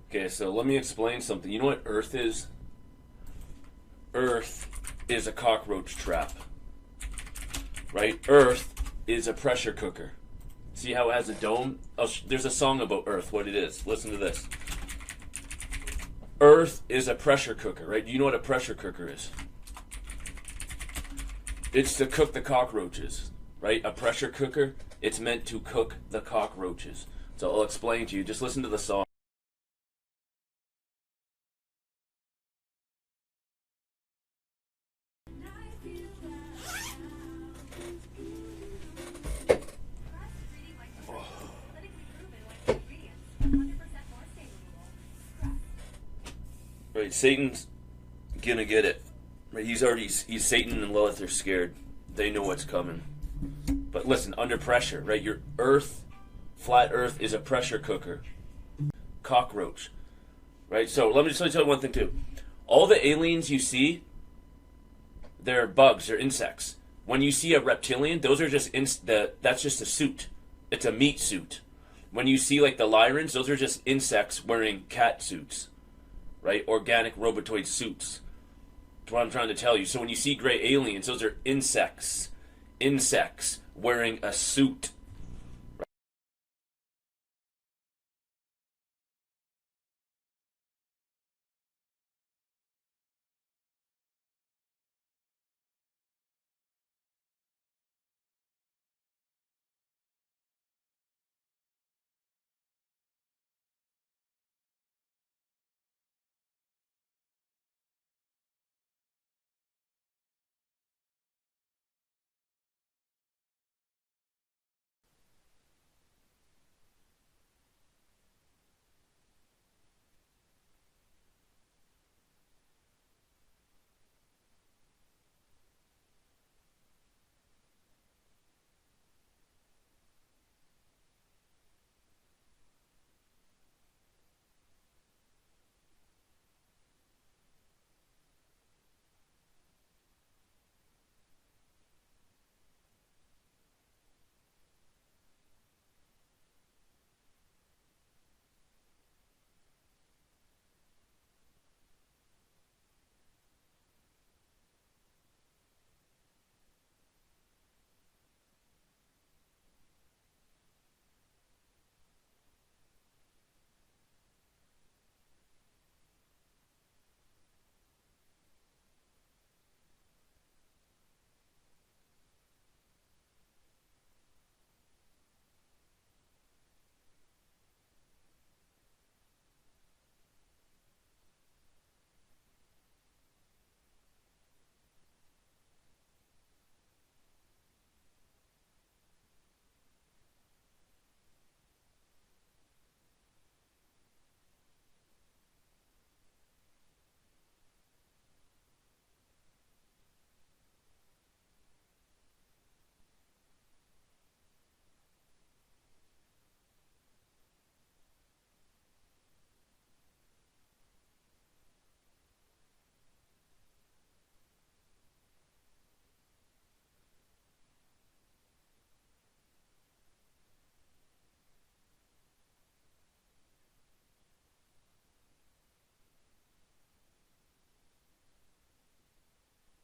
Okay, so let me explain something. You know what Earth is? Earth is a cockroach trap. Right? Earth is a pressure cooker. See how it has a dome? There's a song about Earth, what it is. Listen to this. Earth is a pressure cooker, right? Do you know what a pressure cooker is? It's to cook the cockroaches, right? A pressure cooker, it's meant to cook the cockroaches. So I'll explain to you. Just listen to the song. Right, Satan's gonna get it. Right, he's Satan and Lilith are scared. They know what's coming. But listen, under pressure, right? Your Earth, flat Earth, is a pressure cooker. Cockroach, right? So let me just tell you one thing too. All the aliens you see, they're bugs, they're insects. When you see a reptilian, those are just that's just a suit. It's a meat suit. When you see like the Lyrans, those are just insects wearing cat suits. Right? Organic robotoid suits. That's what I'm trying to tell you. So when you see gray aliens, those are insects. Insects wearing a suit.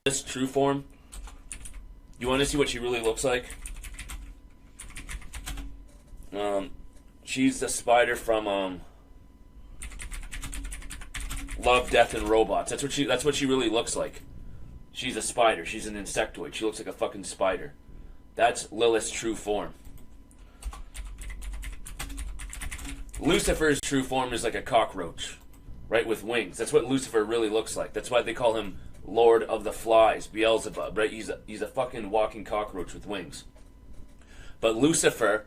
This true form, you want to see what she really looks like? She's the spider from Love, Death, and Robots. That's what she really looks like. She's a spider. She's an insectoid. She looks like a fucking spider. That's Lilith's true form. Lucifer's true form is like a cockroach, right, with wings. That's what Lucifer really looks like. That's why they call him Lord of the Flies, Beelzebub, right? He's a fucking walking cockroach with wings. But Lucifer,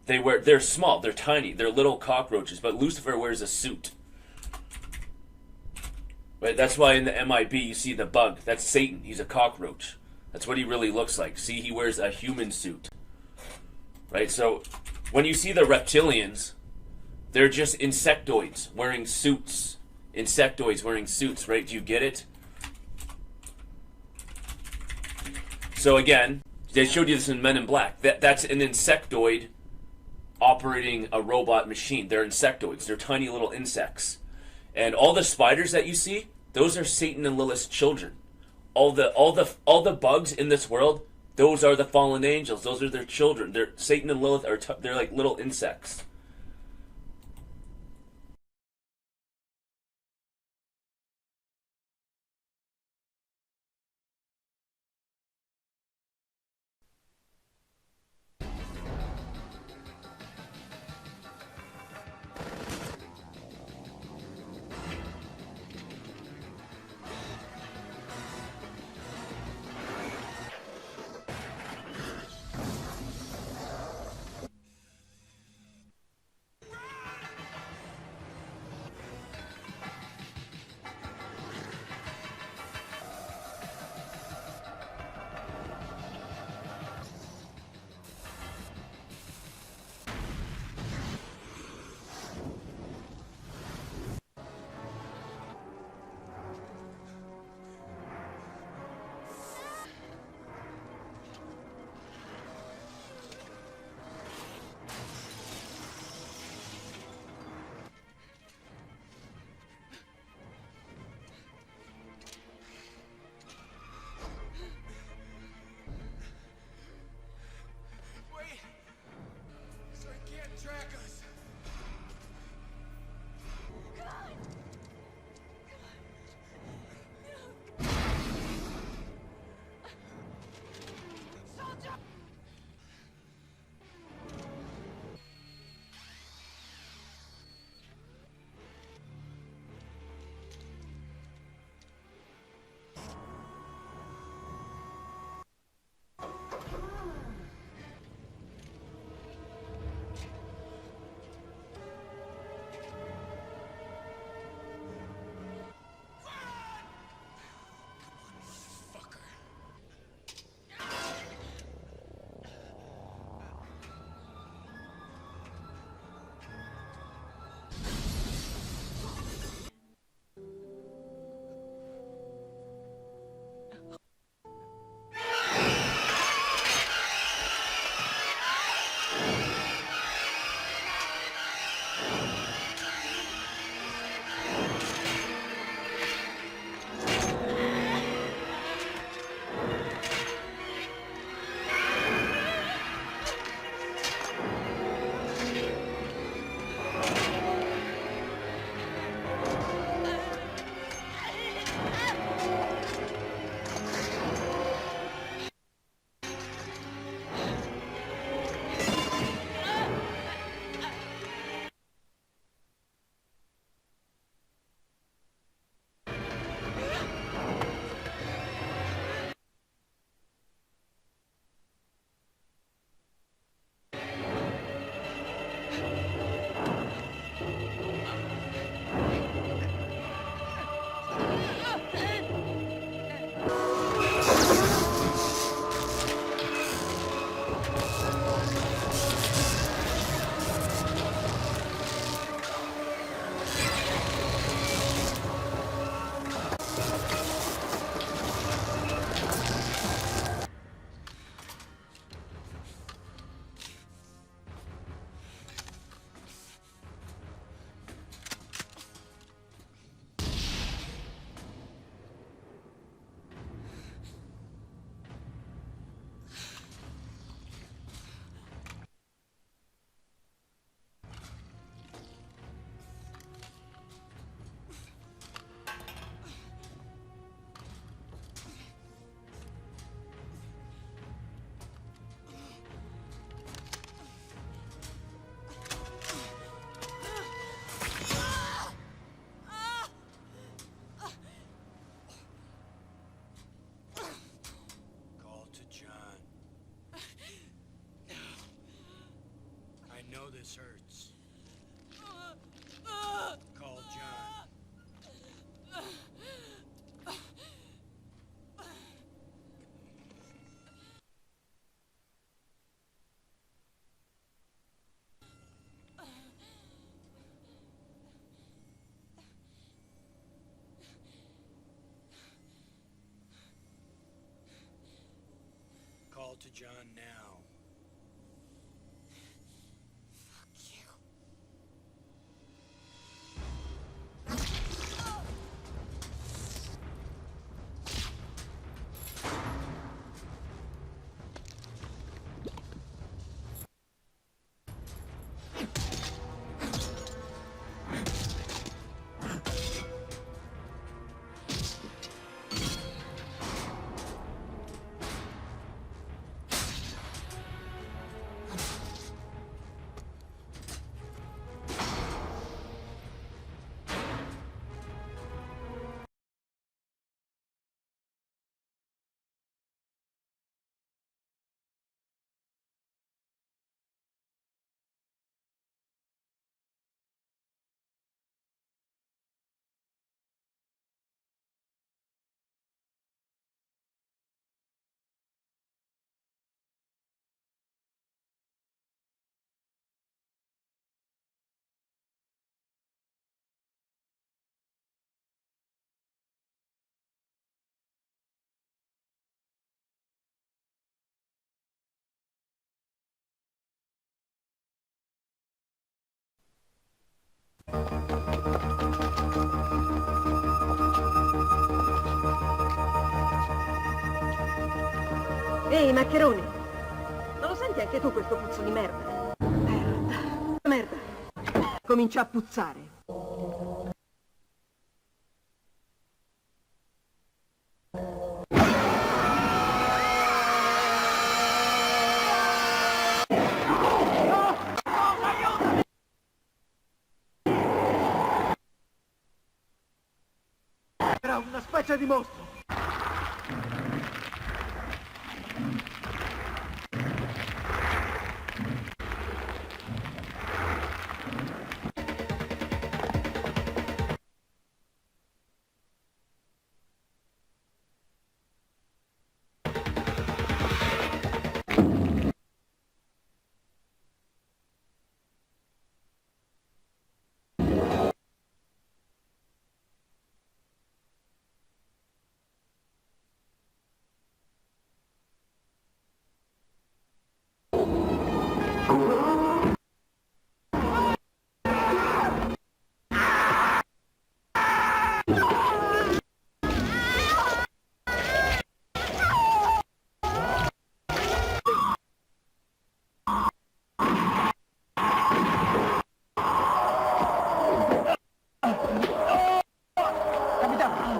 they're small, they're tiny, they're little cockroaches, but Lucifer wears a suit. Right? That's why in the MIB you see the bug. That's Satan. He's a cockroach. That's what he really looks like. See, he wears a human suit. Right? So when you see the reptilians, they're just insectoids wearing suits. Insectoids wearing suits, right? Do you get it? So again, they showed you this in Men in Black. That's an insectoid operating a robot machine. They're insectoids. They're tiny little insects. And all the spiders that you see, those are Satan and Lilith's children. All the bugs in this world, those are the fallen angels. Those are their children. They're Satan and Lilith they're like little insects. This hurts. Call John. Call to John now. Ehi, maccheroni! Non lo senti anche tu questo puzzo di merda? Merda. Merda. Comincia a puzzare. Era una specie di mostro.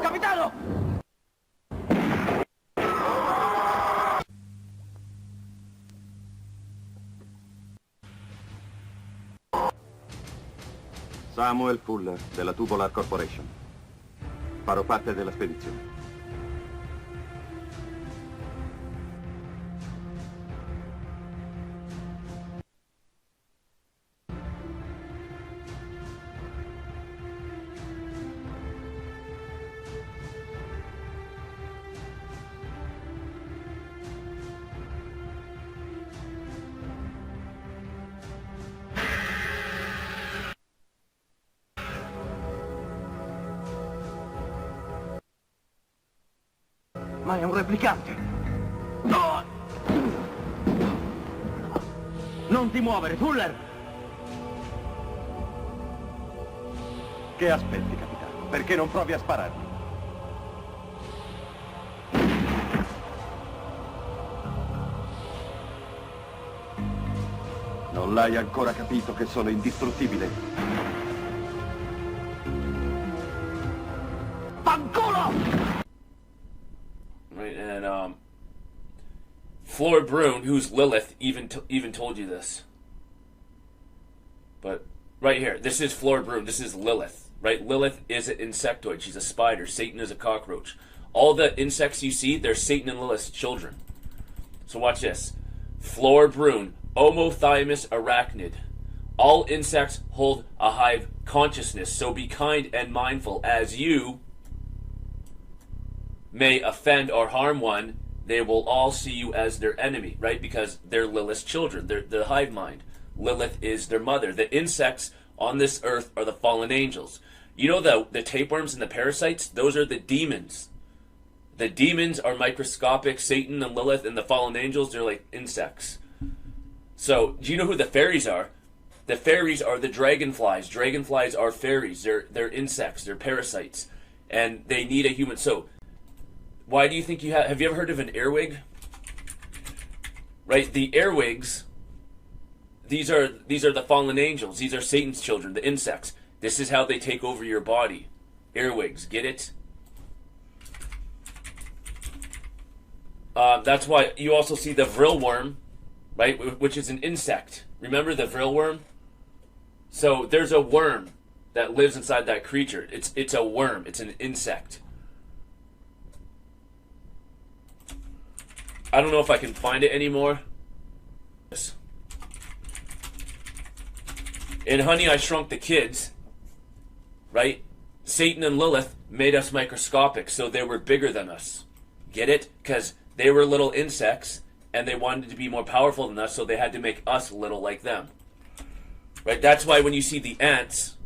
Capitano! Samuel Fuller, della Tubular Corporation. Farò parte della spedizione. Ma è un replicante! No! Non ti muovere, Fuller! Che aspetti, capitano? Perché non provi a spararmi? Non l'hai ancora capito che sono indistruttibile? Fanculo! Right, and Flora Brune, who's Lilith, even told you this. But right here, this is Flora Brune. This is Lilith, right? Lilith is an insectoid. She's a spider. Satan is a cockroach. All the insects you see, they're Satan and Lilith's children. So watch this. Flora Brune, Homothymus arachnid. All insects hold a hive consciousness, so be kind and mindful as you may offend or harm one. They will all see you as their enemy, right? Because they're Lilith's children. They're the hive mind. Lilith is their mother. The insects on this earth are the fallen angels. You know the tapeworms and the parasites? Those are the demons. The demons are microscopic. Satan and Lilith and the fallen angels, they're like insects. So, do you know who the fairies are? The fairies are the dragonflies. Dragonflies are fairies. They're insects. They're parasites. And they need a human. So, why do you think you have you ever heard of an earwig? Right, the earwigs, these are the fallen angels. These are Satan's children, the insects. This is how they take over your body. Earwigs, get it? That's why you also see the vril worm, right, which is an insect. Remember the vril worm? So there's a worm that lives inside that creature. It's a worm. It's an insect. I don't know if I can find it anymore. In Honey, I Shrunk the Kids, right? Satan and Lilith made us microscopic, so they were bigger than us. Get it? Because they were little insects, and they wanted to be more powerful than us, so they had to make us little like them. Right? That's why when you see the ants,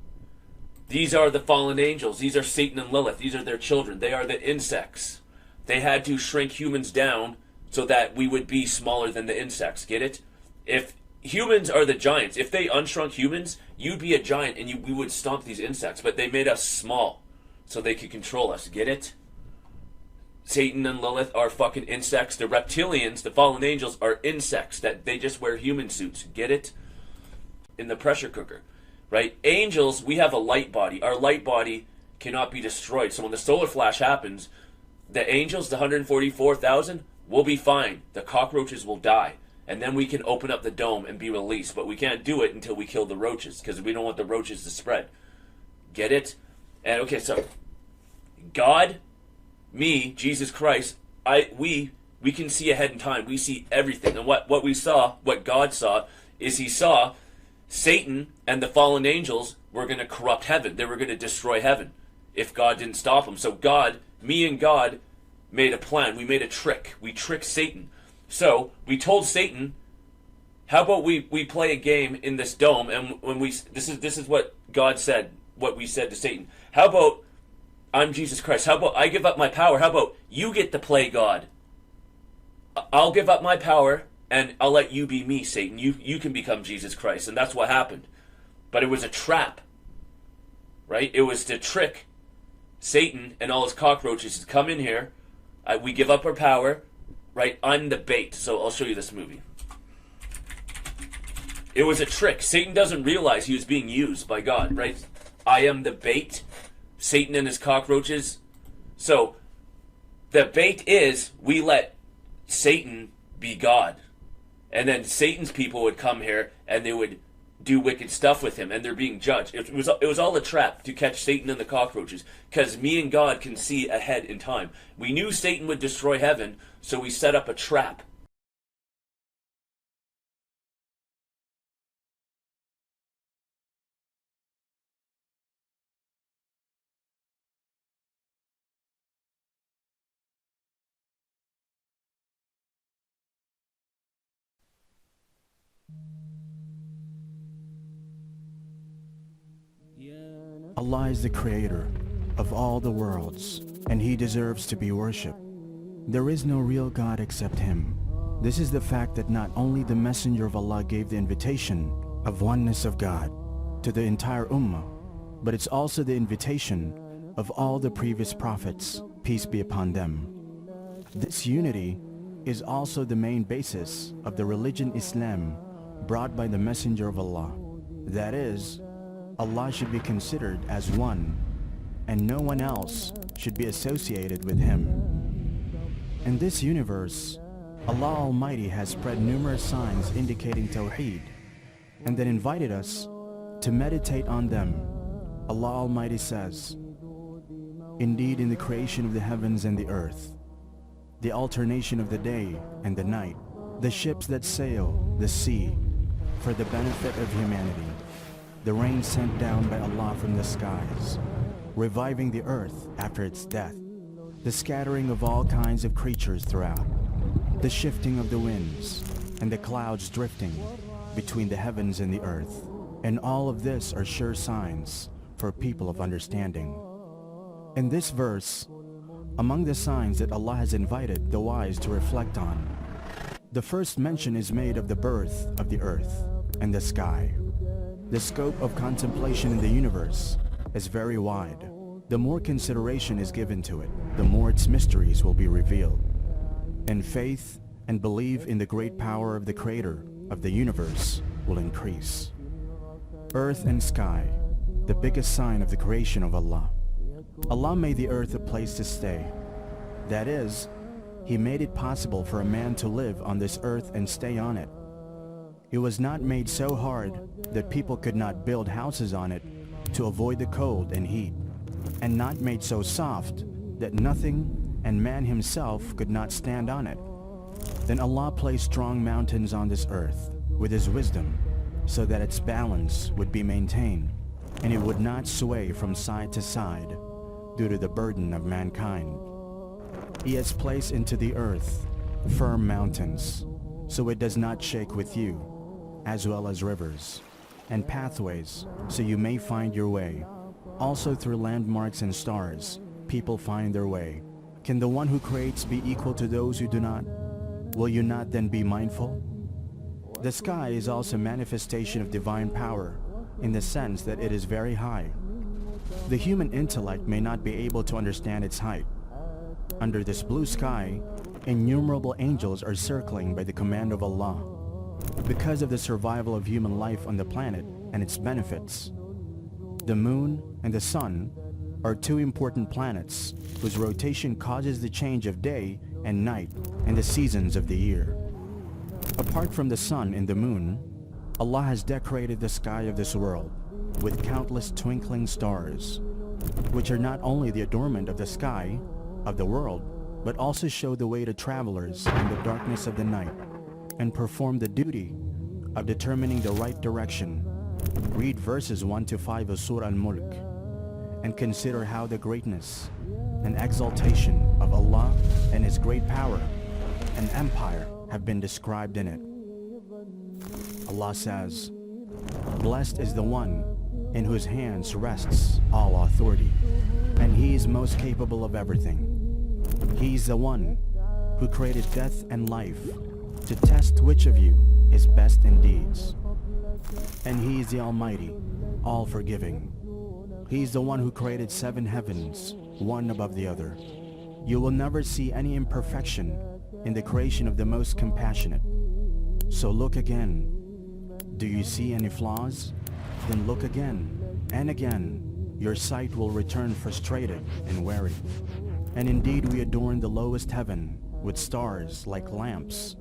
these are the fallen angels. These are Satan and Lilith. These are their children. They are the insects. They had to shrink humans down so that we would be smaller than the insects. Get it? If humans are the giants. If they unshrunk humans, you'd be a giant and we would stomp these insects. But they made us small so they could control us. Get it? Satan and Lilith are fucking insects. The reptilians, the fallen angels, are insects that they just wear human suits. Get it? In the pressure cooker, right? Angels, we have a light body. Our light body cannot be destroyed. So when the solar flash happens, the angels, the 144,000, will be fine. The cockroaches will die. And then we can open up the dome and be released. But we can't do it until we kill the roaches, because we don't want the roaches to spread. Get it? And okay, so God, me, Jesus Christ, we can see ahead in time. We see everything. And what we saw, what God saw, is he saw Satan and the fallen angels were going to corrupt heaven. They were going to destroy heaven if God didn't stop them. So God, me and God, made a plan. We made a trick. We tricked Satan. So we told Satan, how about we play a game in this dome, and when this is what God said, what we said to Satan. How about I'm Jesus Christ? How about I give up my power? How about you get to play God? I'll give up my power and I'll let you be me, Satan. You can become Jesus Christ. And that's what happened. But it was a trap. Right? It was to trick Satan and all his cockroaches to come in here. We give up our power. Right? I'm the bait. So I'll show you this movie. It was a trick. Satan doesn't realize he was being used by God. Right? I am the bait. Satan and his cockroaches. So the bait is we let Satan be God. And then Satan's people would come here and they would do wicked stuff with him, and they're being judged. It was all a trap to catch Satan and the cockroaches, because me and God can see ahead in time. We knew Satan would destroy heaven, so we set up a trap. Allah is the creator of all the worlds, and he deserves to be worshipped. There is no real God except him. This is the fact that not only the Messenger of Allah gave the invitation of oneness of God to the entire Ummah, but it's also the invitation of all the previous prophets, peace be upon them. This unity is also the main basis of the religion Islam brought by the Messenger of Allah. That is, Allah should be considered as one, and no one else should be associated with him. In this universe, Allah Almighty has spread numerous signs indicating Tawheed, and then invited us to meditate on them. Allah Almighty says, "Indeed, in the creation of the heavens and the earth, the alternation of the day and the night, the ships that sail the sea for the benefit of humanity, the rain sent down by Allah from the skies, reviving the earth after its death, the scattering of all kinds of creatures throughout, the shifting of the winds, and the clouds drifting between the heavens and the earth. And all of this are sure signs for people of understanding." In this verse, among the signs that Allah has invited the wise to reflect on, the first mention is made of the birth of the earth and the sky. The scope of contemplation in the universe is very wide. The more consideration is given to it, the more its mysteries will be revealed. And faith and belief in the great power of the Creator of the universe will increase. Earth and sky, the biggest sign of the creation of Allah. Allah made the earth a place to stay. That is, He made it possible for a man to live on this earth and stay on it. It was not made so hard that people could not build houses on it to avoid the cold and heat, and not made so soft that nothing and man himself could not stand on it. Then Allah placed strong mountains on this earth with His wisdom, so that its balance would be maintained, and it would not sway from side to side due to the burden of mankind. He has placed into the earth firm mountains, so it does not shake with you, as well as rivers, and pathways, so you may find your way. Also through landmarks and stars, people find their way. Can the one who creates be equal to those who do not? Will you not then be mindful? The sky is also a manifestation of divine power in the sense that it is very high. The human intellect may not be able to understand its height. Under this blue sky, innumerable angels are circling by the command of Allah because of the survival of human life on the planet and its benefits. The moon and the sun are two important planets whose rotation causes the change of day and night and the seasons of the year. Apart from the sun and the moon, Allah has decorated the sky of this world with countless twinkling stars, which are not only the adornment of the sky of the world, but also show the way to travelers in the darkness of the night and perform the duty of determining the right direction. Read verses 1 to 5 of Surah Al-Mulk and consider how the greatness and exaltation of Allah and His great power and empire have been described in it. Allah says, "Blessed is the one in whose hands rests all authority, and He is most capable of everything. He is the one who created death and life to test which of you is best in deeds. And He is the Almighty, all-forgiving. He is the one who created 7 heavens, one above the other. You will never see any imperfection in the creation of the most compassionate. So look again. Do you see any flaws? Then look again and again. Your sight will return frustrated and weary. And indeed we adorned the lowest heaven with stars like lamps,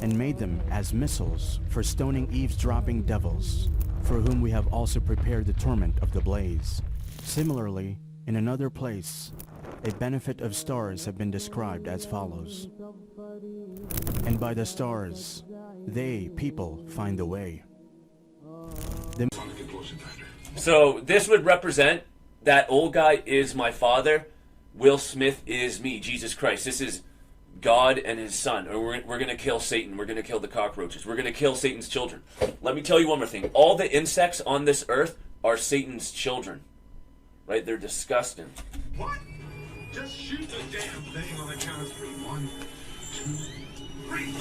and made them as missiles for stoning eavesdropping devils, for whom we have also prepared the torment of the blaze." Similarly, in another place, a benefit of stars have been described as follows. "And by the stars, they, people, find the way." So this would represent that old guy is my father, Will Smith is me, Jesus Christ. This is God and His Son. Or we're going to kill Satan. We're going to kill the cockroaches. We're going to kill Satan's children. Let me tell you one more thing. All the insects on this earth are Satan's children. Right? They're disgusting. What? Just shoot the damn thing on the count of 3. 1, 2, 3.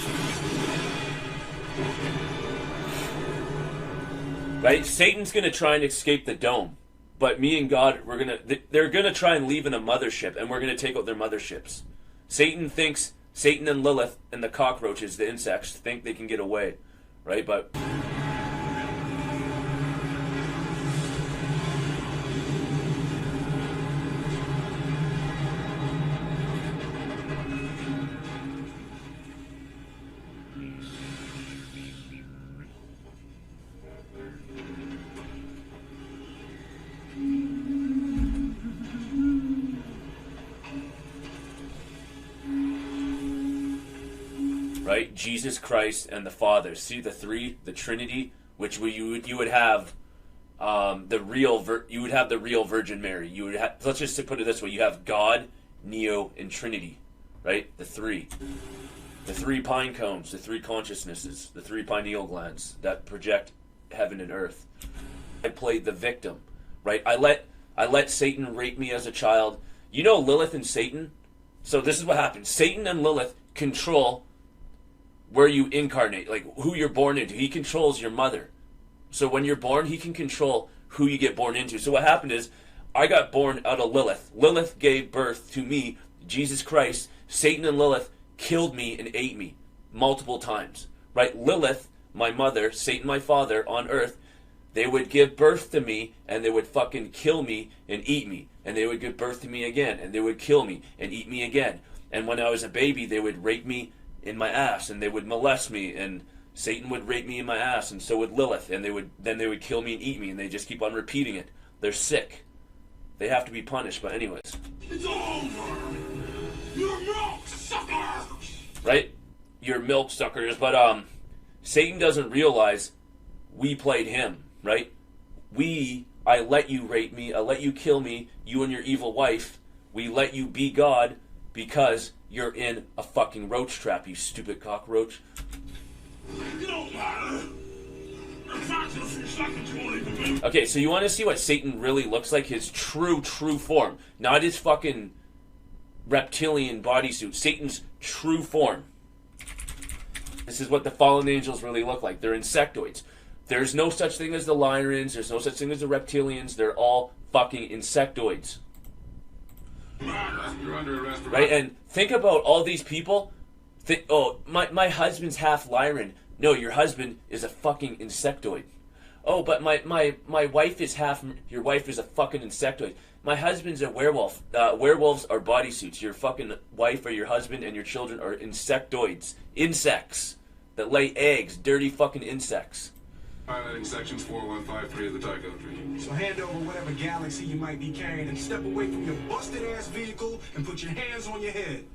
Right? Satan's going to try and escape the dome. But me and God, they're going to try and leave in a mothership, and we're going to take out their motherships. Satan and Lilith and the cockroaches, the insects, think they can get away. Right? But right? Jesus Christ and the Father. See the three, the Trinity, which you would have the real Virgin Mary. You would have, let's just put it this way: you have God, Neo, and Trinity, right? The three pine cones, the 3 consciousnesses, the 3 pineal glands that project heaven and earth. I played the victim, right? I let Satan rape me as a child. You know Lilith and Satan. So this is what happens: Satan and Lilith control where you incarnate, like who you're born into. He controls your mother. So when you're born, he can control who you get born into. So what happened is, I got born out of Lilith. Lilith gave birth to me, Jesus Christ. Satan and Lilith killed me and ate me multiple times. Right? Lilith, my mother, Satan, my father on earth, they would give birth to me and they would fucking kill me and eat me. And they would give birth to me again and they would kill me and eat me again. And when I was a baby, they would rape me in my ass, and they would molest me, and Satan would rape me in my ass, and so would Lilith, and then they would kill me and eat me, and they just keep on repeating it. They're sick. They have to be punished, but anyways. It's over! You're milk suckers! Right? You're milk suckers, but Satan doesn't realize we played him, right? I let you rape me, I let you kill me, you and your evil wife. We let you be God because you're in a fucking roach trap, you stupid cockroach. You don't matter. In fact, a few seconds won't even be. Okay, so you want to see what Satan really looks like? His true form. Not his fucking reptilian bodysuit. Satan's true form. This is what the fallen angels really look like. They're insectoids. There's no such thing as the Lyrans. There's no such thing as the reptilians. They're all fucking insectoids. You're under arrest, Right? And think about all these people. My husband's half Lyran. No, your husband is a fucking insectoid. Oh, but my wife is half... Your wife is a fucking insectoid. My husband's a werewolf. Werewolves are bodysuits. Your fucking wife or your husband and your children are insectoids. Insects that lay eggs. Dirty fucking insects. Violating sections 4153 of the Tycho Treaty. So hand over whatever galaxy you might be carrying and step away from your busted-ass vehicle and put your hands on your head.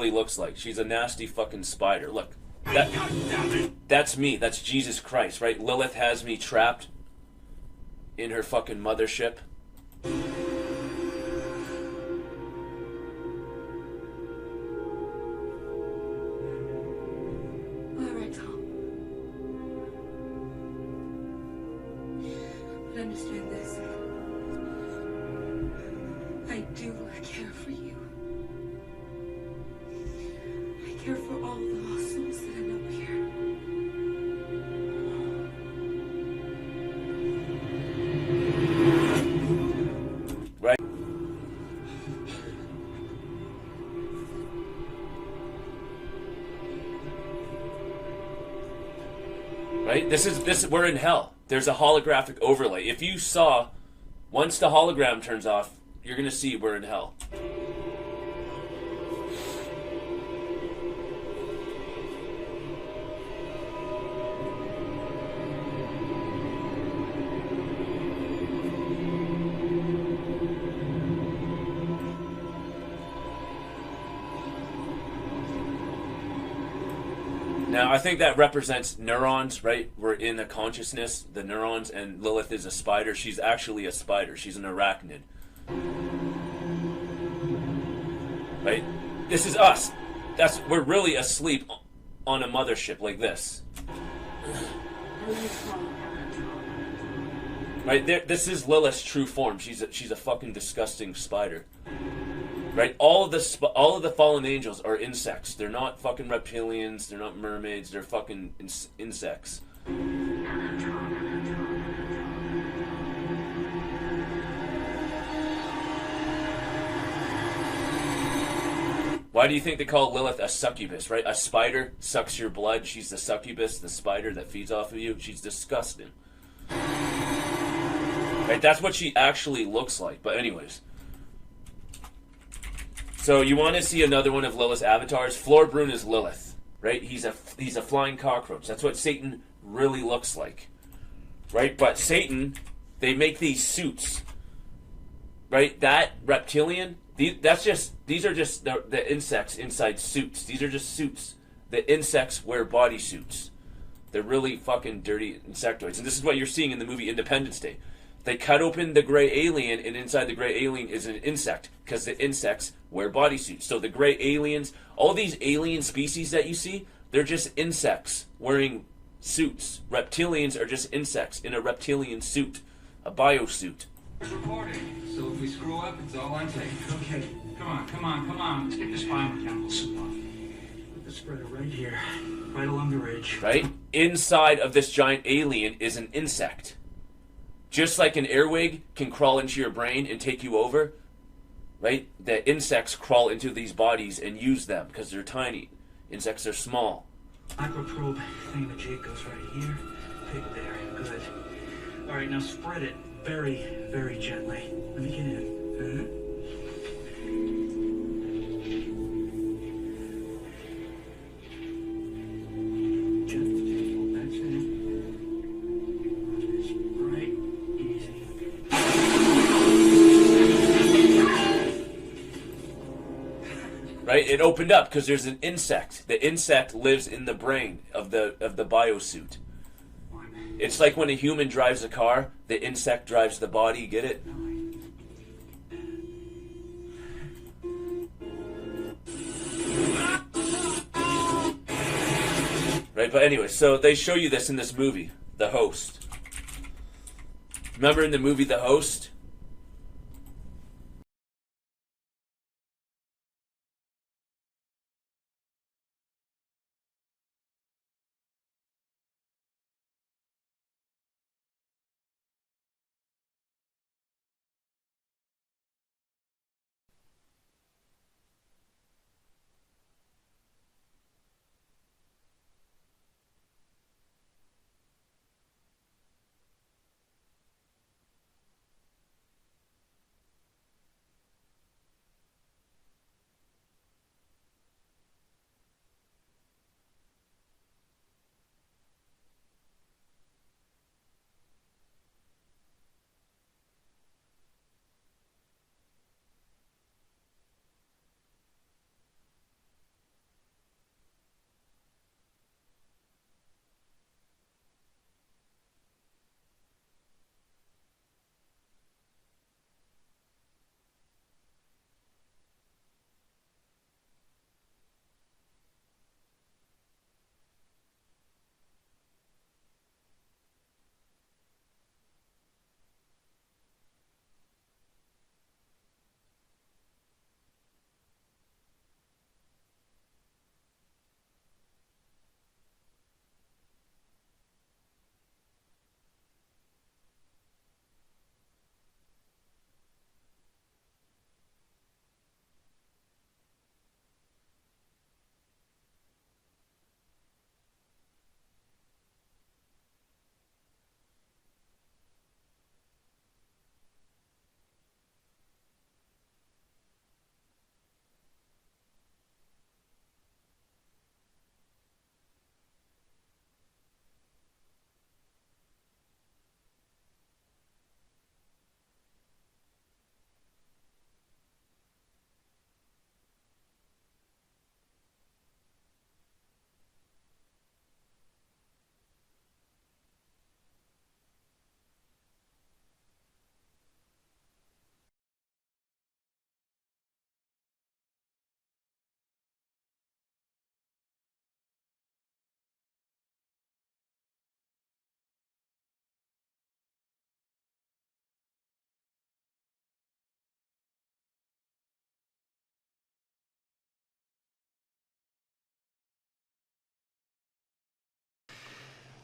really looks like. She's a nasty fucking spider. Look, that's me. That's Jesus Christ, right? Lilith has me trapped in her fucking mothership. All right, Tom. But understand this. I do care for you. I care for all the lost souls that end up here. Right? Right? This we're in hell. There's a holographic overlay. If you saw, once the hologram turns off, you're gonna see we're in hell. Now, I think that represents neurons, right? We're in a consciousness, the neurons, and Lilith is a spider. She's actually a spider. She's an arachnid. Right? This is us. We're really asleep on a mothership like this. Right? This is Lilith's true form. She's a fucking disgusting spider. Right? All of the fallen angels are insects. They're not fucking reptilians. They're not mermaids. They're fucking insects. Why do you think they call Lilith a succubus, right? A spider sucks your blood. She's the succubus, the spider that feeds off of you. She's disgusting. Right? That's what she actually looks like. But anyways. So you want to see another one of Lilith's avatars? Floorbrun is Lilith, right? He's a flying cockroach. That's what Satan really looks like, right? But Satan, they make these suits, right? That reptilian, these are just the insects inside suits. These are just suits. The insects wear bodysuits. They're really fucking dirty insectoids. And this is what you're seeing in the movie Independence Day. They cut open the gray alien, and inside the gray alien is an insect, because the insects wear bodysuits. So the gray aliens, all these alien species that you see, they're just insects wearing suits. Reptilians are just insects in a reptilian suit, a biosuit. It's recording, so if we screw up, it's all on tape. Okay, come on. Let's get this final mechanical soup off. Put the spreader right here, right along the ridge. Right? Inside of this giant alien is an insect. Just like an earwig can crawl into your brain and take you over, right? The insects crawl into these bodies and use them because they're tiny. Insects are small. Microprobe thingamajig goes right here, pig there. Good. All right, now spread it very, very gently. Let me get in. Right? It opened up because there's an insect. The insect lives in the brain of the biosuit. It's like when a human drives a car, the insect drives the body. Get it? Right? But anyway, so they show you this in this movie, The Host. Remember in the movie The Host?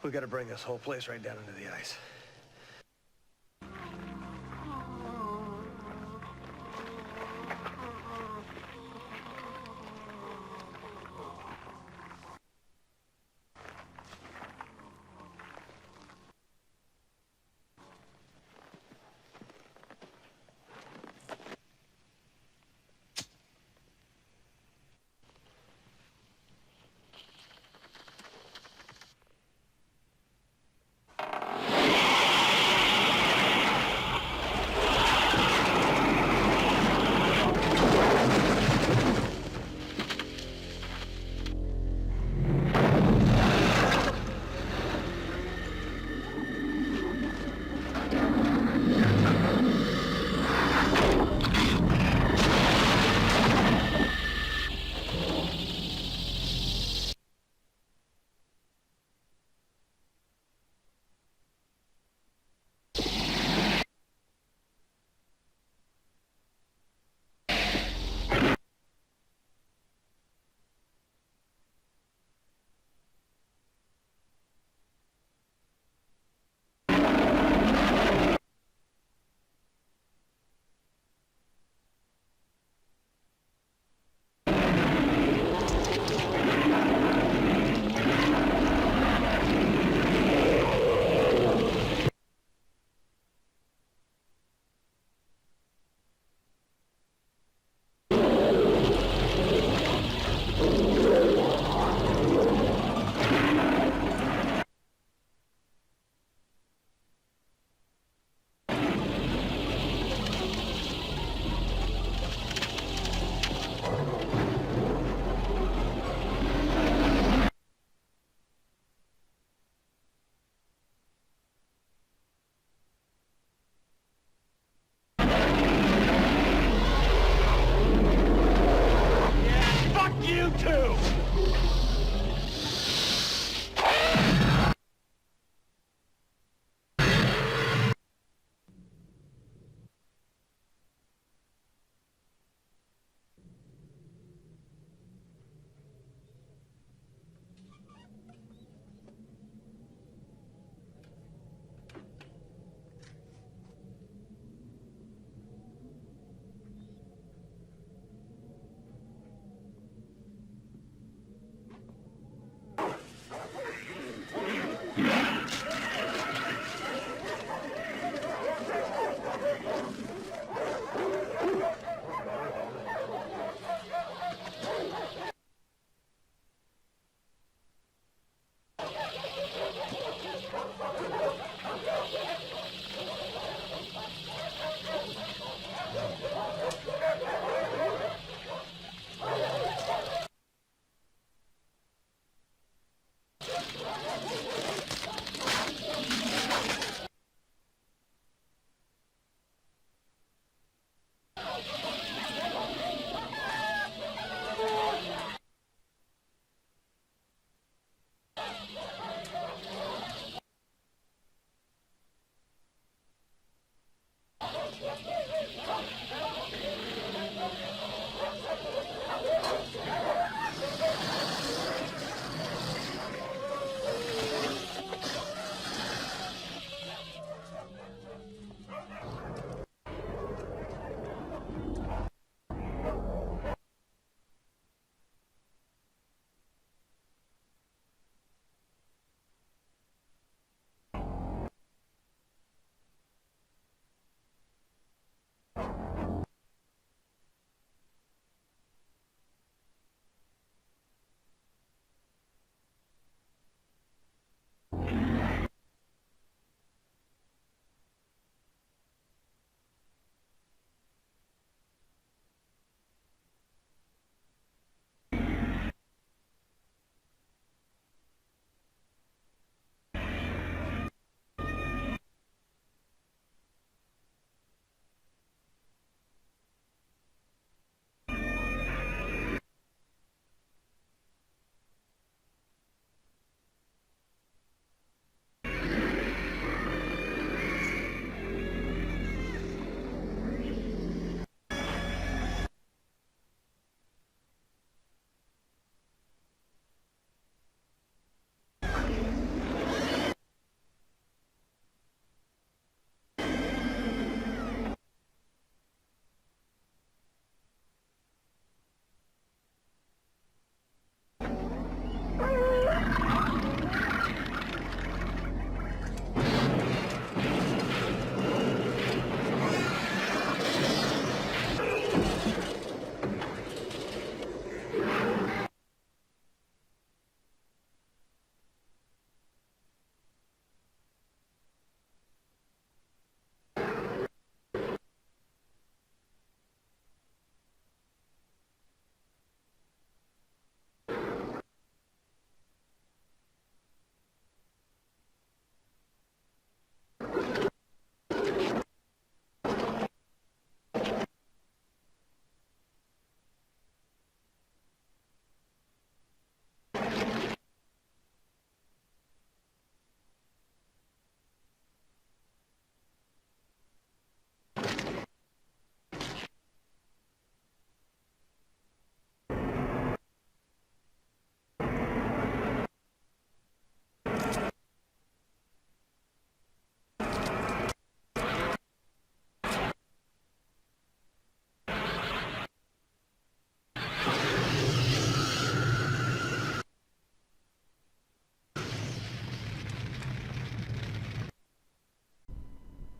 We gotta bring this whole place right down into the ice.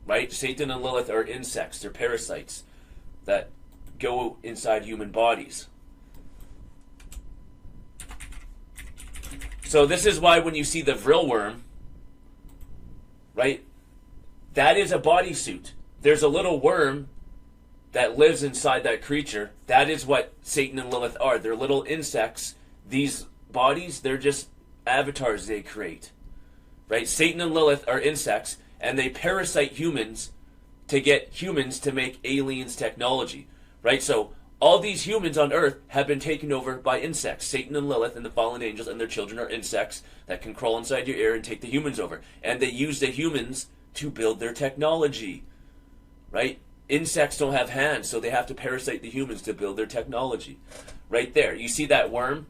right? Satan and Lilith are insects. They're parasites that go inside human bodies. So this is why when you see the Vril worm, right, that is a bodysuit. There's a little worm that lives inside that creature. That is what Satan and Lilith are. They're little insects. These bodies, they're just avatars they create, right? Satan and Lilith are insects, and they parasite humans to get humans to make aliens technology, right? So all these humans on Earth have been taken over by insects. Satan and Lilith and the fallen angels and their children are insects that can crawl inside your ear and take the humans over. And they use the humans to build their technology, right? Insects don't have hands, so they have to parasite the humans to build their technology. Right there. You see that worm?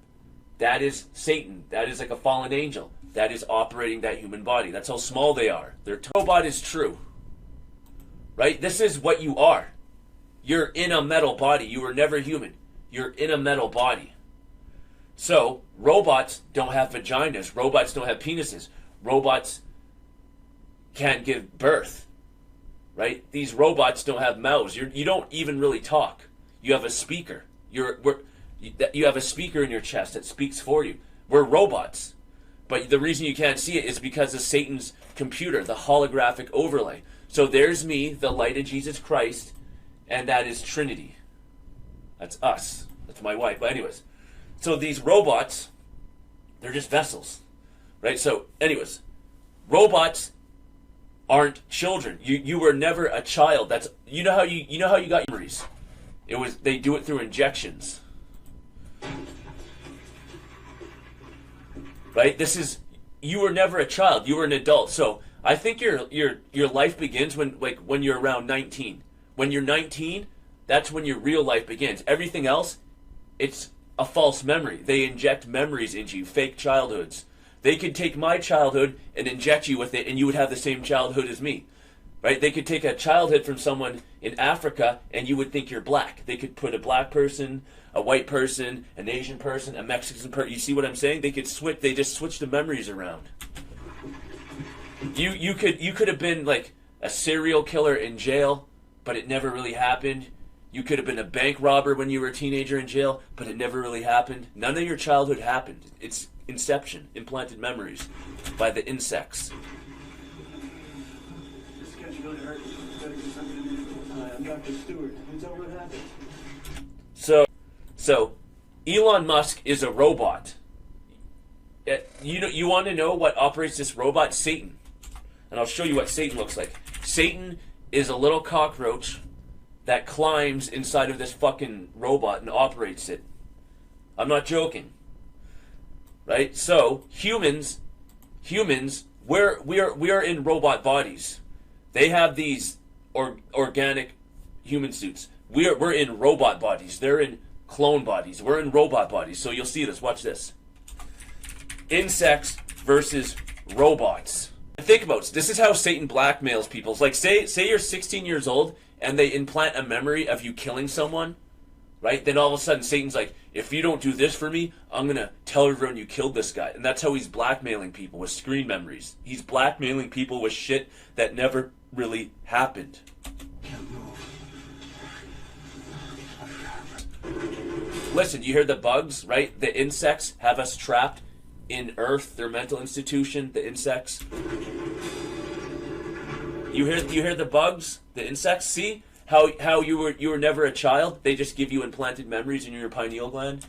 That is Satan. That is like a fallen angel. That is operating that human body. That's how small they are. Their robot is true. Right? This is what you are. You're in a metal body. You were never human. You're in a metal body. So, robots don't have vaginas. Robots don't have penises. Robots can't give birth. Right? These robots don't have mouths. You don't even really talk. You have a speaker. You have a speaker in your chest that speaks for you. We're robots. But the reason you can't see it is because of Satan's computer, the holographic overlay. So there's me, the light of Jesus Christ, and that is Trinity. That's us. That's my wife. But anyways, so these robots, they're just vessels. Right? So anyways, robots aren't children. You were never a child. That's you know how you got memories. They do it through injections. Right? You were never a child. You were an adult. So I think your life begins when you're around 19. When you're 19, that's when your real life begins. Everything else, it's a false memory. They inject memories into you, fake childhoods. They could take my childhood and inject you with it, and you would have the same childhood as me. Right? They could take a childhood from someone in Africa, and you would think you're black. They could put a black person, a white person, an Asian person, a Mexican person. You see what I'm saying? They could switch. They just switch the memories around. You could have been like a serial killer in jail, but it never really happened. You could have been a bank robber when you were a teenager in jail, but it never really happened. None of your childhood happened. It's inception, implanted memories by the insects. This guy's really hurt. Better get something to do. I'm Dr. Stewart. Who's over what happened? So, Elon Musk is a robot. You want to know what operates this robot? Satan. And I'll show you what Satan looks like. Satan is a little cockroach that climbs inside of this fucking robot and operates it. I'm not joking. Right? So, humans, we are in robot bodies. They have these organic human suits. We're in robot bodies. They're in clone bodies. We're in robot bodies. So you'll see this. Watch this. Insects versus robots. Think about this. This is how Satan blackmails people. It's like say you're 16 years old and they implant a memory of you killing someone, right? Then all of a sudden Satan's like, if you don't do this for me, I'm going to tell everyone you killed this guy. And that's how he's blackmailing people, with screen memories. He's blackmailing people with shit that never really happened. Listen, you hear the bugs, right? The insects have us trapped in Earth, their mental institution, the insects. You hear the bugs, the insects? See how you were never a child? They just give you implanted memories in your pineal gland.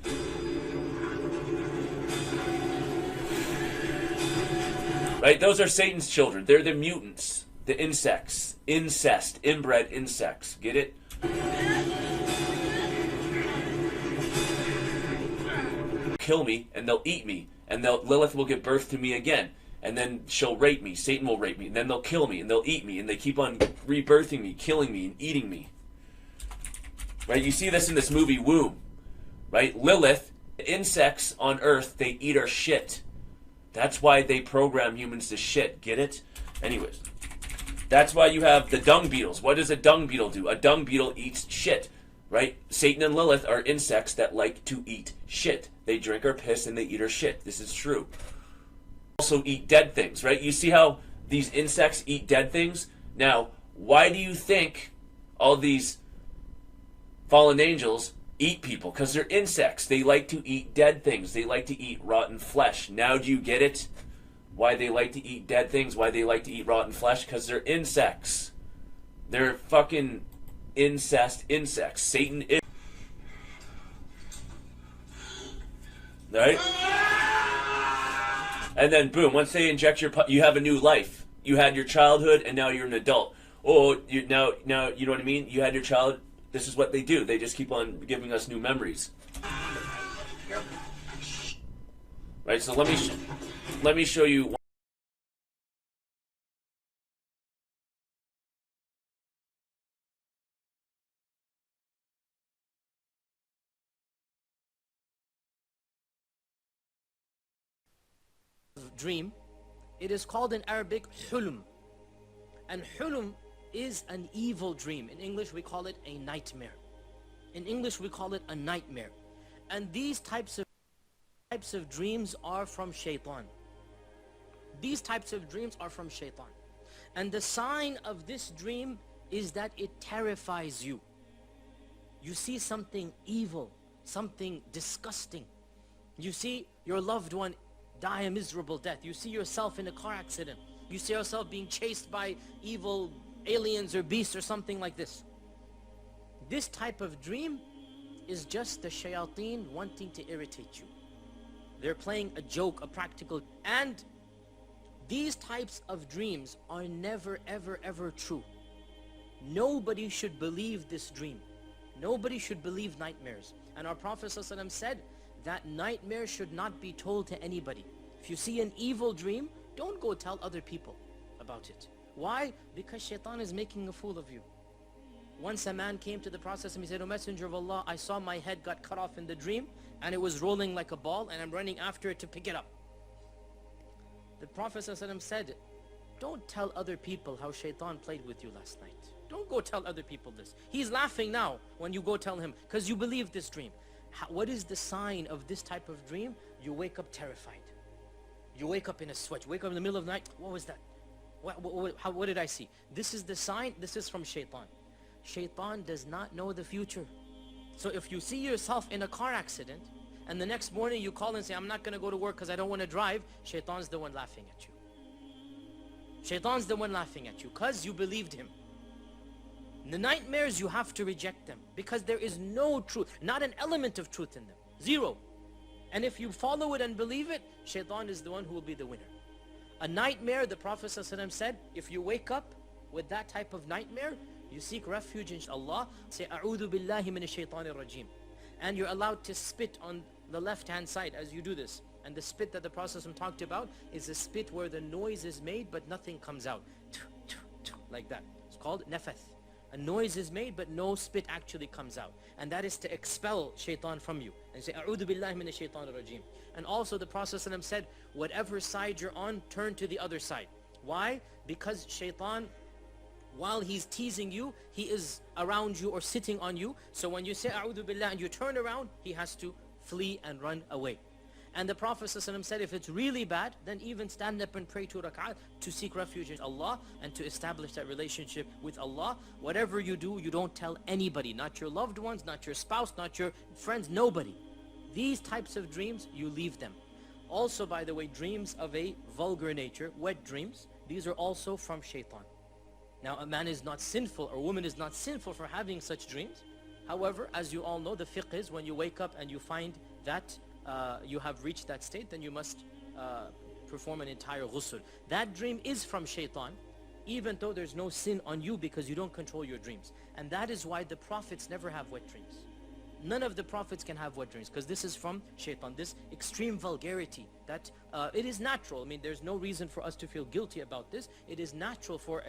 Right? Those are Satan's children. They're the mutants, the insects, incest, inbred insects. Get it? Kill me and they'll eat me, and Lilith will give birth to me again, and then she'll rape me. Satan will rape me, and then they'll kill me and they'll eat me, and they keep on rebirthing me, killing me, and eating me. Right? You see this in this movie Womb. Right? Lilith, insects on Earth, they eat our shit. That's why they program humans to shit. Get it? Anyways, that's why you have the dung beetles. What does a dung beetle do? A dung beetle eats shit. Right? Satan and Lilith are insects that like to eat shit. They drink our piss and they eat our shit. This is true. Also eat dead things, right? You see how these insects eat dead things? Now, Why do you think all these fallen angels eat people? Because they're insects. They like to eat dead things. They like to eat rotten flesh. Now do you get it? Why they like to eat dead things? Why they like to eat rotten flesh? Because they're insects. They're fucking incest insects. Satan is... Right? And then boom, once they inject you have a new life. You had your childhood and now you're an adult. Oh, now you know what I mean? You had your child. This is what they do. They just keep on giving us new memories. Right? So let me show you. Dream. It is called in Arabic hulm. And hulm is an evil dream. In English we call it a nightmare. In English we call it a nightmare. And these types of dreams are from shaitan. These types of dreams are from shaitan. And the sign of this dream is that it terrifies you. You see something evil, something disgusting. You see your loved one die a miserable death. You see yourself in a car accident. You see yourself being chased by evil aliens or beasts or something like this. This type of dream is just the shayateen wanting to irritate you. They're playing a joke, a practical. And these types of dreams are never ever ever true. Nobody should believe this dream. Nobody should believe nightmares. And our Prophet ﷺ said that nightmare should not be told to anybody. If you see an evil dream, don't go tell other people about it. Why? Because shaitan is making a fool of you. Once a man came to the Prophet and he said, "O Messenger of Allah, I saw my head got cut off in the dream and it was rolling like a ball and I'm running after it to pick it up." The Prophet ﷺ said, "Don't tell other people how shaitan played with you last night. Don't go tell other people this. He's laughing now when you go tell him because you believe this dream." What is the sign of this type of dream? You wake up terrified. You wake up in a sweat. You wake up in the middle of the night. What was that? What did I see? This is the sign. This is from shaitan. Shaitan does not know the future. So if you see yourself in a car accident and the next morning you call and say, "I'm not going to go to work because I don't want to drive," shaitan's the one laughing at you. Shaitan's the one laughing at you because you believed him. The nightmares, you have to reject them because there is no truth, not an element of truth in them. Zero. And if you follow it and believe it, shaitan is the one who will be the winner. A nightmare, the Prophet ﷺ said, if you wake up with that type of nightmare, you seek refuge in Allah, say, "A'udhu billahi minash shaitanir rajim." And you're allowed to spit on the left-hand side as you do this. And the spit that the Prophet ﷺ talked about is a spit where the noise is made but nothing comes out. Like that. It's called nafath. A noise is made but no spit actually comes out. And that is to expel shaitan from you. And say, "A'udhu billahi minash shaitanir rajim." And also the Prophet ﷺ said, whatever side you're on, turn to the other side. Why? Because shaitan, while he's teasing you, he is around you or sitting on you. So when you say "A'udhu billah" and you turn around, he has to flee and run away. And the Prophet ﷺ said, if it's really bad, then even stand up and pray 2 rak'at to seek refuge in Allah and to establish that relationship with Allah. Whatever you do, you don't tell anybody, not your loved ones, not your spouse, not your friends, nobody. These types of dreams, you leave them. Also, by the way, dreams of a vulgar nature, wet dreams, these are also from shaitan. Now, a man is not sinful or a woman is not sinful for having such dreams. However, as you all know, the fiqh is when you wake up and you find that you have reached that state, then you must perform an entire ghusl. That dream is from shaitan, even though there's no sin on you because you don't control your dreams. And that is why the prophets never have wet dreams. None of the prophets can have wet dreams because this is from shaitan, this extreme vulgarity that it is natural. I mean, there's no reason for us to feel guilty about this. It is natural for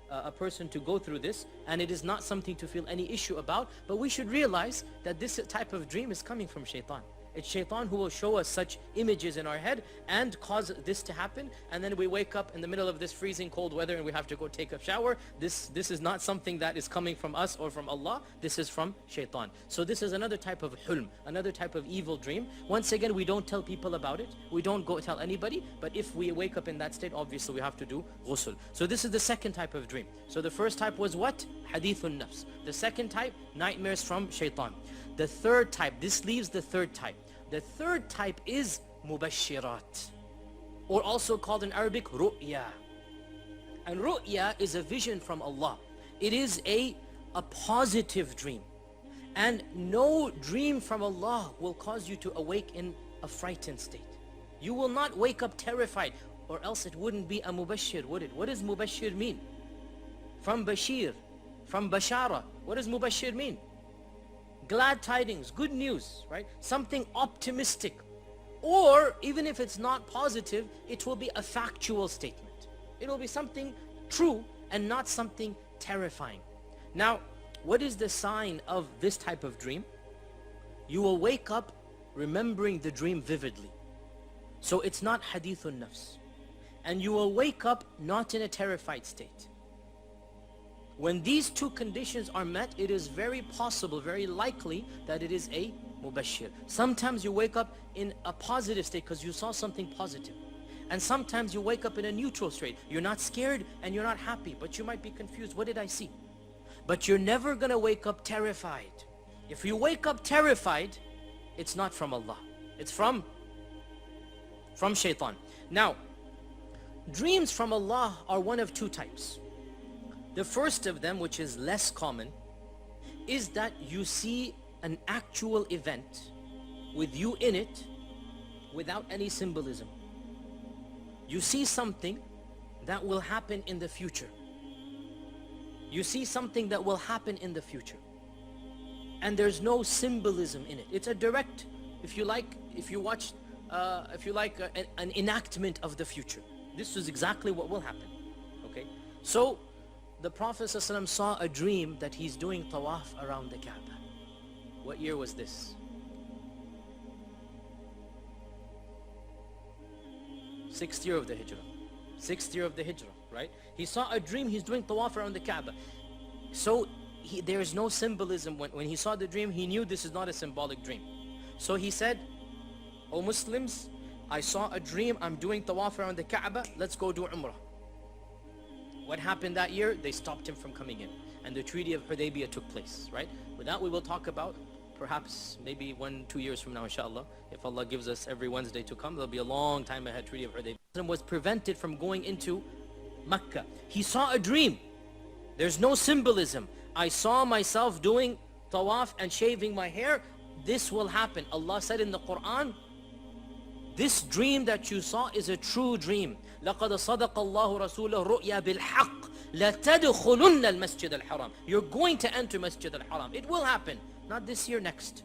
a person to go through this, and it is not something to feel any issue about. But we should realize that this type of dream is coming from shaitan. It's shaitan who will show us such images in our head and cause this to happen, and then we wake up in the middle of this freezing cold weather and we have to go take a shower. This is not something that is coming from us or from Allah. This is from shaitan. So this is another type of hulm, another type of evil dream. Once again, we don't tell people about it. We don't go tell anybody, but if we wake up in that state, obviously we have to do ghusl. So this is the second type of dream. So the first type was what? Hadithun nafs. The second type, nightmares from shaitan. The third type, this leaves the third type. The third type is mubashirat, or also called in Arabic ru'ya. And ru'ya is a vision from Allah. It is a positive dream. And no dream from Allah will cause you to awake in a frightened state. You will not wake up terrified, or else it wouldn't be a mubashir, would it? What does mubashir mean? From bashir, from bashara. What does mubashir mean? Glad tidings, good news, right? Something optimistic. Or even if it's not positive, it will be a factual statement. It will be something true and not something terrifying. Now, what is the sign of this type of dream? You will wake up remembering the dream vividly. So it's not hadithun nafs. And you will wake up not in a terrified state. When these two conditions are met, it is very possible, very likely that it is a mubashir. Sometimes you wake up in a positive state because you saw something positive. And sometimes you wake up in a neutral state. You're not scared and you're not happy, but you might be confused. What did I see? But you're never going to wake up terrified. If you wake up terrified, it's not from Allah. It's from shaitan. Now, dreams from Allah are one of two types. The first of them, which is less common, is that you see an actual event with you in it without any symbolism. You see something that will happen in the future. You see something that will happen in the future. And there's no symbolism in it. It's a direct, if you like, an enactment of the future. This is exactly what will happen. Okay? So, the Prophet ﷺ saw a dream that he's doing tawaf around the Kaaba. What year was this? 6th year of the Hijrah. 6th year of the Hijrah, right? He saw a dream, he's doing tawaf around the Kaaba. So there is no symbolism. When he saw the dream, he knew this is not a symbolic dream. So he said, "O Muslims, I saw a dream, I'm doing tawaf around the Kaaba, let's go do Umrah." What happened that year? They stopped him from coming in. And the Treaty of Hudaybiyah took place, right? But that we will talk about perhaps maybe 1-2 years from now, inshallah. If Allah gives us every Wednesday to come, there'll be a long time ahead. Treaty of Hudaybiyah was prevented from going into Mecca. He saw a dream. There's no symbolism. I saw myself doing tawaf and shaving my hair. This will happen. Allah said in the Quran, this dream that you saw is a true dream. لَقَدْ صَدَقَ اللَّهُ رَسُولَهُ رُؤْيَا بِالْحَقِّ لَتَدْخُلُنَّ الْمَسْجِدَ الْحَرَامِ. You're going to enter Masjid al-Haram. It will happen. Not this year, next.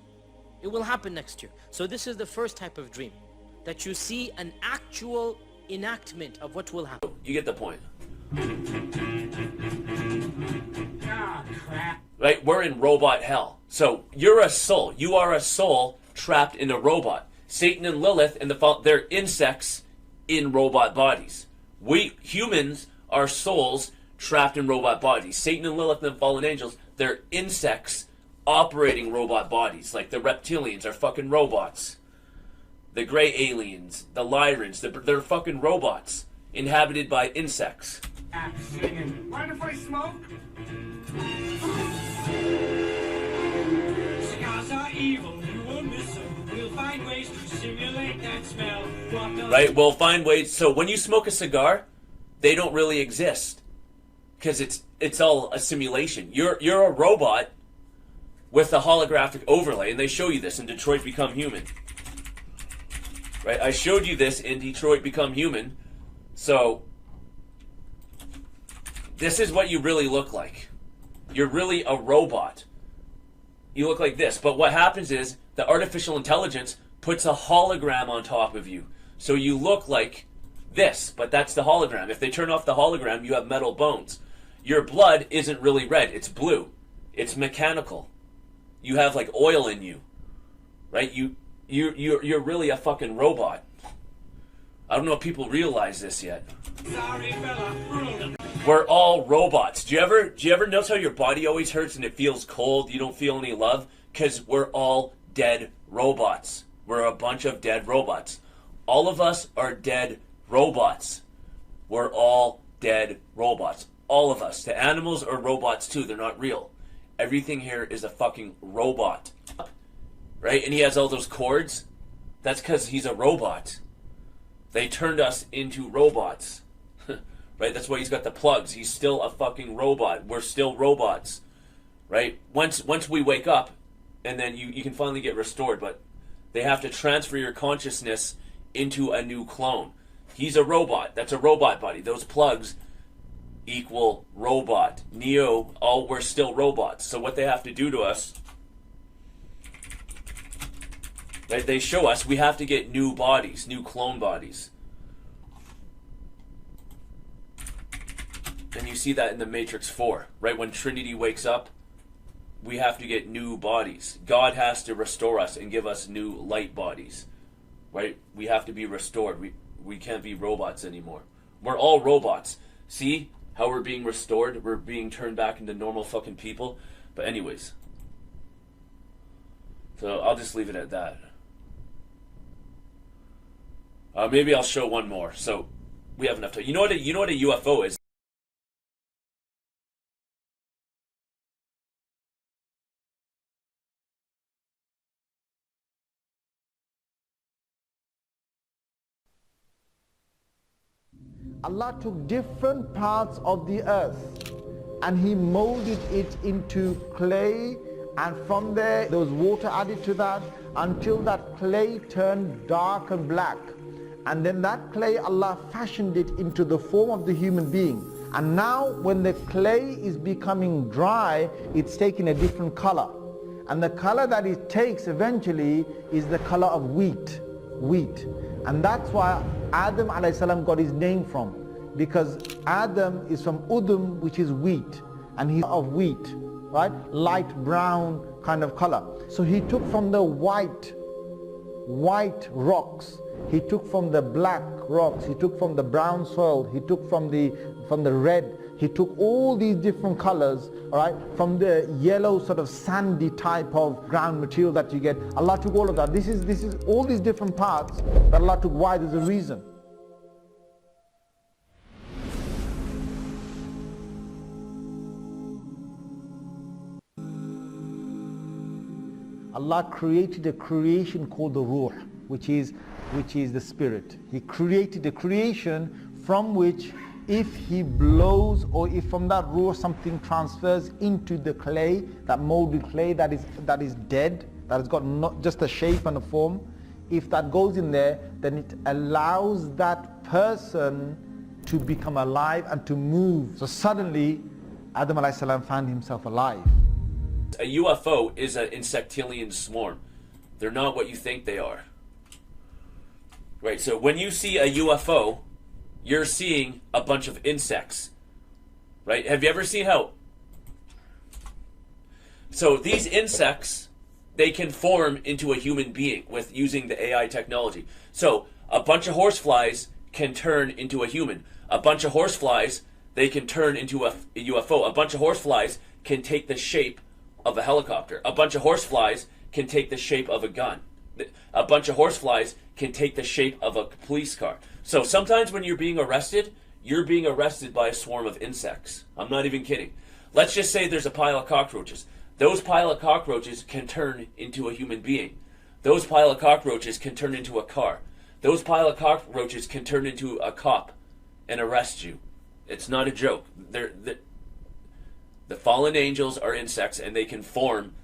It will happen next year. So this is the first type of dream. That you see an actual enactment of what will happen. You get the point. Ah, crap. Right? We're in robot hell. So you're a soul. You are a soul trapped in a robot. Satan and Lilith and they're insects in robot bodies. We humans are souls trapped in robot bodies. Satan and Lilith and the fallen angels, they're insects operating robot bodies. Like the reptilians are fucking robots. The gray aliens, the Lyrans, they're fucking robots inhabited by insects. Singing. Mind if I smoke? Cigars are evil, you will miss them. We'll find ways to simulate that smell. Right, we'll find ways. So when you smoke a cigar, they don't really exist. Because it's all a simulation. You're a robot with a holographic overlay, and they show you this in Detroit Become Human. Right, I showed you this in Detroit Become Human. So this is what you really look like. You're really a robot. You look like this. But what happens is the artificial intelligence puts a hologram on top of you. So you look like this, but that's the hologram. If they turn off the hologram, you have metal bones. Your blood isn't really red. It's blue. It's mechanical. You have like oil in you. Right? you're really a fucking robot. I don't know if people realize this yet. Sorry, fella. We're all robots. Do you ever notice how your body always hurts and it feels cold? You don't feel any love? Because we're all dead robots. We're a bunch of dead robots. All of us are dead robots. We're all dead robots. All of us. The animals are robots too. They're not real. Everything here is a fucking robot. Right? And he has all those cords. That's because he's a robot. They turned us into robots. Right? That's why he's got the plugs. He's still a fucking robot. We're still robots. Right? Once we wake up, and then you can finally get restored, but they have to transfer your consciousness into a new clone. He's a robot. That's a robot body. Those plugs equal robot. Neo, we're still robots. So what they have to do to us, right, they show us we have to get new bodies, new clone bodies. And you see that in the Matrix 4, right? When Trinity wakes up, we have to get new bodies. God has to restore us and give us new light bodies, right? We have to be restored. We can't be robots anymore. We're all robots. See how we're being restored? We're being turned back into normal fucking people. But anyways, so I'll just leave it at that. Maybe I'll show one more. So we have enough time. You know what a UFO is? Allah took different parts of the earth and he molded it into clay, and from there was water added to that until that clay turned dark and black, and then that clay Allah fashioned it into the form of the human being. And now when the clay is becoming dry, it's taking a different color, and the color that it takes eventually is the color of wheat. And that's why Adam alayhi salam got his name from, because Adam is from Udum, which is wheat, and he's of wheat, right? Light brown kind of color. So he took from the white rocks, he took from the black rocks, he took from the brown soil, he took from the red, he took all these different colors, all right, from the yellow sort of sandy type of ground material that you get. Allah took all of that. This is all these different parts that Allah took. Why? There's a reason. Allah created a creation called the Ruh, which is the spirit. He created a creation from which, if he blows, or if from that Ruh something transfers into the clay, that molded clay that is dead, that has got not just a shape and a form, if that goes in there, then it allows that person to become alive and to move. So suddenly Adam alayhi salam found himself alive. A UFO is an insectilian swarm. They're not what you think they are. Right, so when you see a UFO, you're seeing a bunch of insects. Right? Have you ever seen how... So these insects, they can form into a human being with using the AI technology. So a bunch of horseflies can turn into a human. A bunch of horseflies, they can turn into a UFO. A bunch of horseflies can take the shape of a helicopter. A bunch of horseflies can take the shape of a gun. A bunch of horseflies can take the shape of a police car. So sometimes when you're being arrested by a swarm of insects. I'm not even kidding. Let's just say there's a pile of cockroaches. Those pile of cockroaches can turn into a human being. Those pile of cockroaches can turn into a car. Those pile of cockroaches can turn into a cop and arrest you. It's not a joke. The fallen angels are insects, and they can form.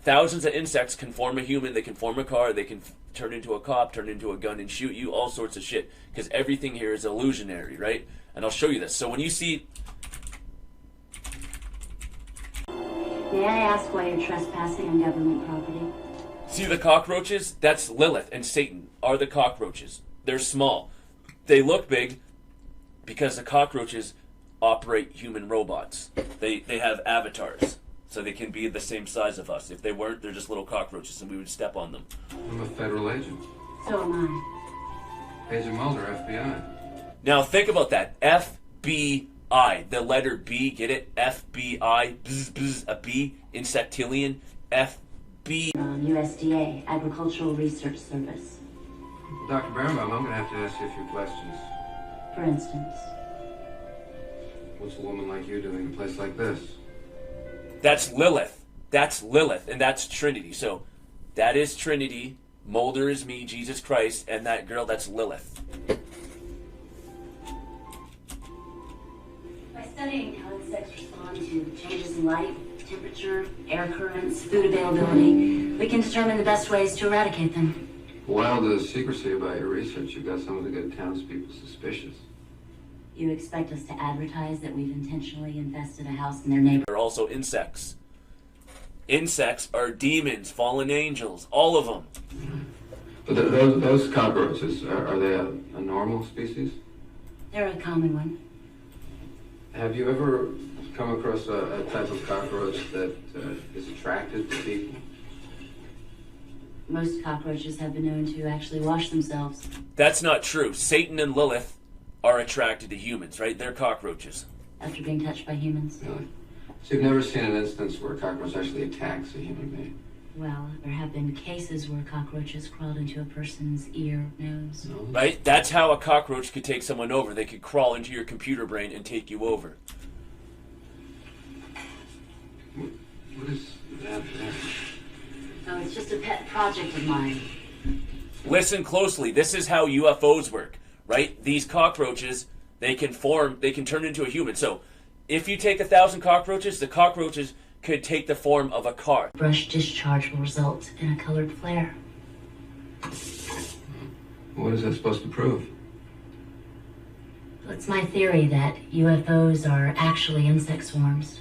Thousands of insects can form a human. They can form a car. They can turn into a cop, turn into a gun, and shoot you. All sorts of shit. Because everything here is illusionary, right? And I'll show you this. So when you see... May I ask why you're trespassing on government property? See the cockroaches? That's Lilith and Satan are the cockroaches. They're small. They look big because the cockroaches operate human robots. They have avatars. so they can be the same size of us. If they weren't, they're just little cockroaches, and we would step on them. I'm a federal agent. So am I. Agent Mulder, FBI. Now think about that. FBI. The letter B, get it? FBI. Bzz, bzz, a B. Insectillion. FB. USDA, Agricultural Research Service. Dr. Birnbaum, I'm going to have to ask you a few questions. For instance? What's a woman like you doing in a place like this? That's Lilith. That's Lilith, and that's Trinity. So that is Trinity. Mulder is me, Jesus Christ, and that girl, that's Lilith. By studying how insects respond to changes in light, temperature, air currents, food availability, we can determine the best ways to eradicate them. While the secrecy about your research, you've got some of the good townspeople suspicious. You expect us to advertise that we've intentionally infested a house in their neighborhood? They're also insects. Insects are demons, fallen angels, all of them. But those cockroaches, are they a normal species? They're a common one. Have you ever come across a type of cockroach that is attracted to people? Most cockroaches have been known to actually wash themselves. That's not true. Satan and Lilith are attracted to humans, right? They're cockroaches. After being touched by humans? Really? So you've never seen an instance where a cockroach actually attacks a human being? Well, there have been cases where cockroaches crawled into a person's ear, nose. Right? That's how a cockroach could take someone over. They could crawl into your computer brain and take you over. What is that? No, it's just a pet project of mine. Listen closely. This is how UFOs work, right? These cockroaches, they can turn into a human. So if you take 1,000 cockroaches, the cockroaches could take the form of a car. Brush discharge will result in a colored flare. What is that supposed to prove? Well, it's my theory that UFOs are actually insect swarms.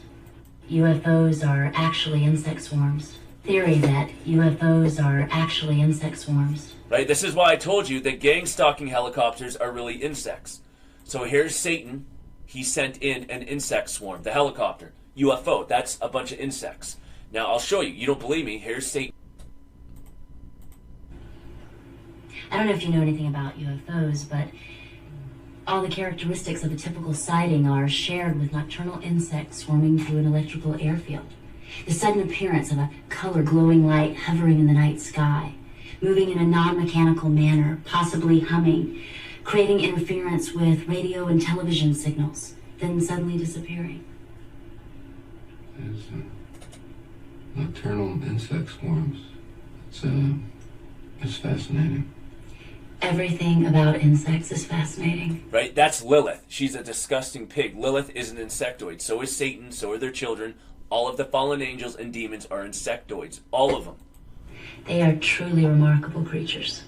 UFOs are actually insect swarms. Theory that UFOs are actually insect swarms. Right? This is why I told you that gang stalking helicopters are really insects. So here's Satan. He sent in an insect swarm, the helicopter. UFO, that's a bunch of insects. Now, I'll show you. You don't believe me? Here's Satan. I don't know if you know anything about UFOs, but all the characteristics of a typical sighting are shared with nocturnal insects swarming through an electrical airfield. The sudden appearance of a color glowing light hovering in the night sky, moving in a non-mechanical manner, possibly humming, creating interference with radio and television signals, then suddenly disappearing. There's nocturnal insect swarms. It's fascinating. Everything about insects is fascinating. Right? That's Lilith. She's a disgusting pig. Lilith is an insectoid. So is Satan. So are their children. All of the fallen angels and demons are insectoids. All of them. They are truly remarkable creatures.